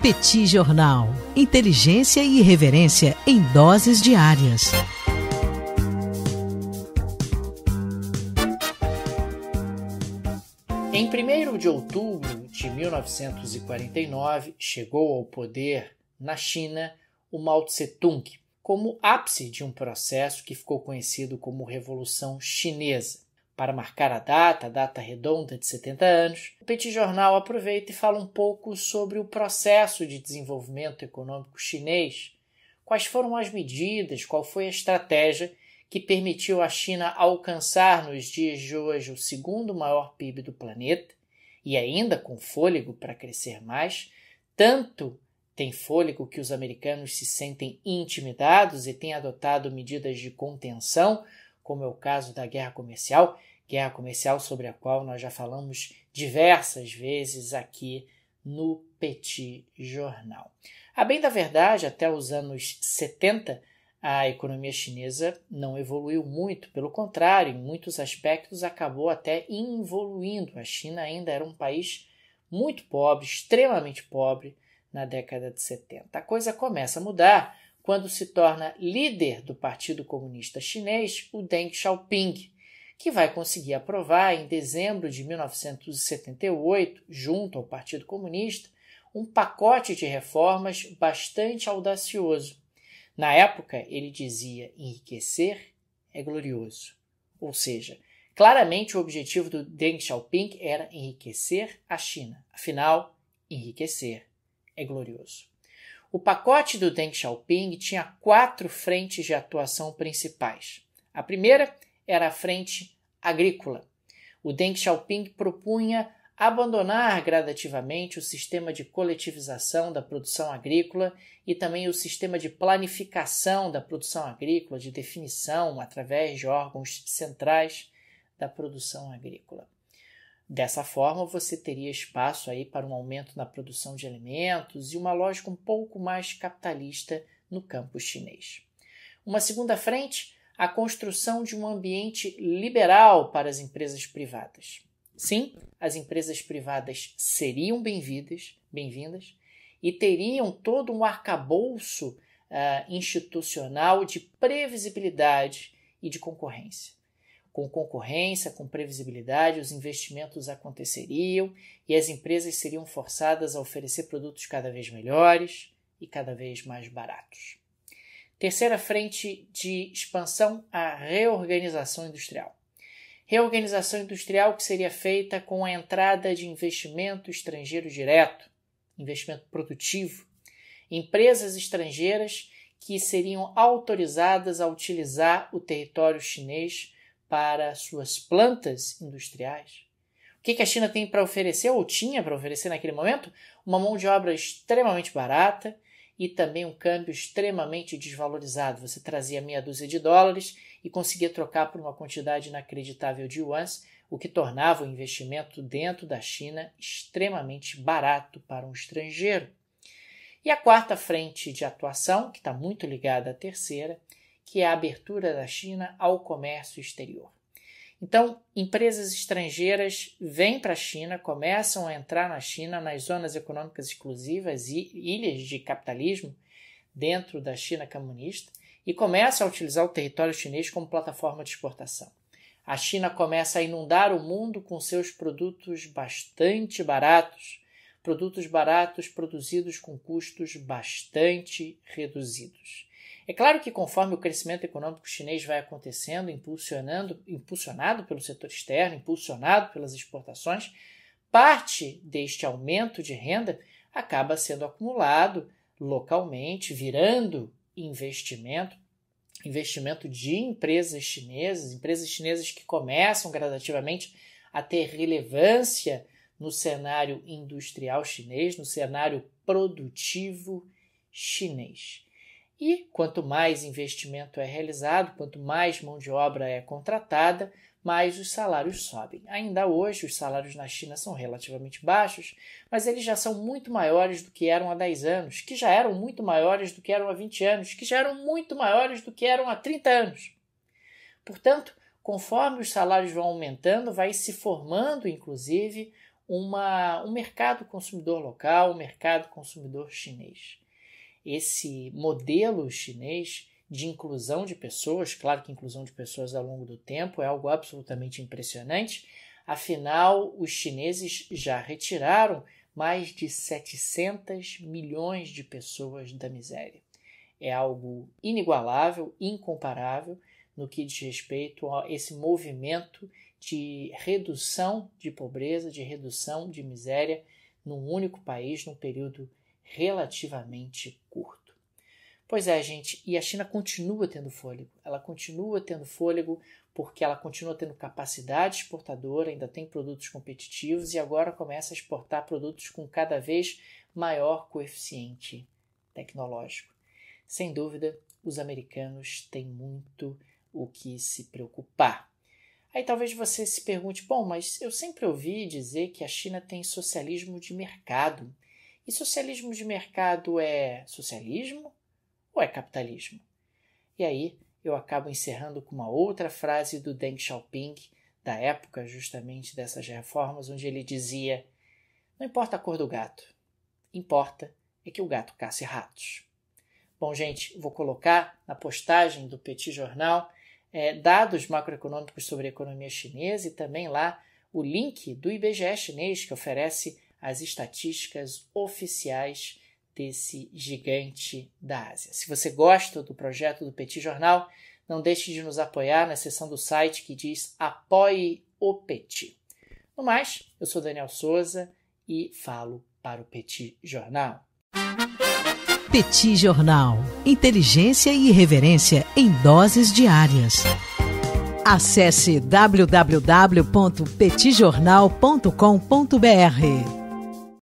Petit Jornal. Inteligência e irreverência em doses diárias. Em 1º de outubro de 1949, chegou ao poder na China o Mao Tse-tung, como ápice de um processo que ficou conhecido como Revolução Chinesa. Para marcar a data redonda de 70 anos, o Petit Jornal aproveita e fala um pouco sobre o processo de desenvolvimento econômico chinês, quais foram as medidas, qual foi a estratégia que permitiu à China alcançar nos dias de hoje o segundo maior PIB do planeta e ainda com fôlego para crescer mais, tanto tem fôlego que os americanos se sentem intimidados e têm adotado medidas de contenção, como é o caso da guerra comercial sobre a qual nós já falamos diversas vezes aqui no Petit Jornal. A bem da verdade, até os anos 70, a economia chinesa não evoluiu muito, pelo contrário, em muitos aspectos acabou até involuindo. A China ainda era um país muito pobre, extremamente pobre, na década de 70. A coisa começa a mudar quando se torna líder do Partido Comunista Chinês o Deng Xiaoping, que vai conseguir aprovar em dezembro de 1978, junto ao Partido Comunista, um pacote de reformas bastante audacioso. Na época, ele dizia: enriquecer é glorioso. Ou seja, claramente o objetivo do Deng Xiaoping era enriquecer a China. Afinal, enriquecer é glorioso. O pacote do Deng Xiaoping tinha 4 frentes de atuação principais. A primeira era a frente agrícola. O Deng Xiaoping propunha abandonar gradativamente o sistema de coletivização da produção agrícola e também o sistema de planificação da produção agrícola, de definição através de órgãos centrais da produção agrícola. Dessa forma, você teria espaço aí para um aumento na produção de alimentos e uma lógica um pouco mais capitalista no campo chinês. Uma segunda frente, a construção de um ambiente liberal para as empresas privadas. Sim, as empresas privadas seriam bem-vindas e teriam todo um arcabouço institucional de previsibilidade e de concorrência. Com concorrência, com previsibilidade, os investimentos aconteceriam e as empresas seriam forçadas a oferecer produtos cada vez melhores e cada vez mais baratos. Terceira frente de expansão, a reorganização industrial. Reorganização industrial que seria feita com a entrada de investimento estrangeiro direto, investimento produtivo, empresas estrangeiras que seriam autorizadas a utilizar o território chinês para suas plantas industriais. O que a China tem para oferecer, ou tinha para oferecer naquele momento? Uma mão de obra extremamente barata e também um câmbio extremamente desvalorizado. Você trazia meia dúzia de dólares e conseguia trocar por uma quantidade inacreditável de yuans, o que tornava o investimento dentro da China extremamente barato para um estrangeiro. E a quarta frente de atuação, que está muito ligada à terceira, que é a abertura da China ao comércio exterior. Então, empresas estrangeiras vêm para a China, começam a entrar na China nas zonas econômicas exclusivas e ilhas de capitalismo dentro da China comunista e começam a utilizar o território chinês como plataforma de exportação. A China começa a inundar o mundo com seus produtos bastante baratos, produzidos com custos bastante reduzidos. É claro que conforme o crescimento econômico chinês vai acontecendo, impulsionado pelo setor externo, impulsionado pelas exportações, parte deste aumento de renda acaba sendo acumulado localmente, virando investimento de empresas chinesas que começam gradativamente a ter relevância no cenário industrial chinês, no cenário produtivo chinês. E quanto mais investimento é realizado, quanto mais mão de obra é contratada, mais os salários sobem. Ainda hoje, os salários na China são relativamente baixos, mas eles já são muito maiores do que eram há 10 anos, que já eram muito maiores do que eram há 20 anos, que já eram muito maiores do que eram há 30 anos. Portanto, conforme os salários vão aumentando, vai se formando, inclusive, um mercado consumidor local, um mercado consumidor chinês. Esse modelo chinês de inclusão de pessoas, claro que inclusão de pessoas ao longo do tempo é algo absolutamente impressionante, afinal os chineses já retiraram mais de 700 milhões de pessoas da miséria. É algo inigualável, incomparável no que diz respeito a esse movimento de redução de pobreza, de redução de miséria num único país, num período relativamente curto. Pois é, gente, e a China continua tendo fôlego. Ela continua tendo fôlego porque ela continua tendo capacidade exportadora, ainda tem produtos competitivos e agora começa a exportar produtos com cada vez maior coeficiente tecnológico. Sem dúvida, os americanos têm muito o que se preocupar. Aí talvez você se pergunte, bom, mas eu sempre ouvi dizer que a China tem socialismo de mercado. E socialismo de mercado é socialismo ou é capitalismo? E aí eu acabo encerrando com uma outra frase do Deng Xiaoping, da época justamente dessas reformas, onde ele dizia: não importa a cor do gato, importa é que o gato cace ratos. Bom, gente, vou colocar na postagem do Petit Jornal dados macroeconômicos sobre a economia chinesa e também lá o link do IBGE chinês, que oferece as estatísticas oficiais desse gigante da Ásia. Se você gosta do projeto do Petit Jornal, não deixe de nos apoiar na seção do site que diz Apoie o Petit. No mais, eu sou Daniel Souza e falo para o Petit Jornal. Petit Jornal. Inteligência e irreverência em doses diárias. Acesse www.petitjornal.com.br.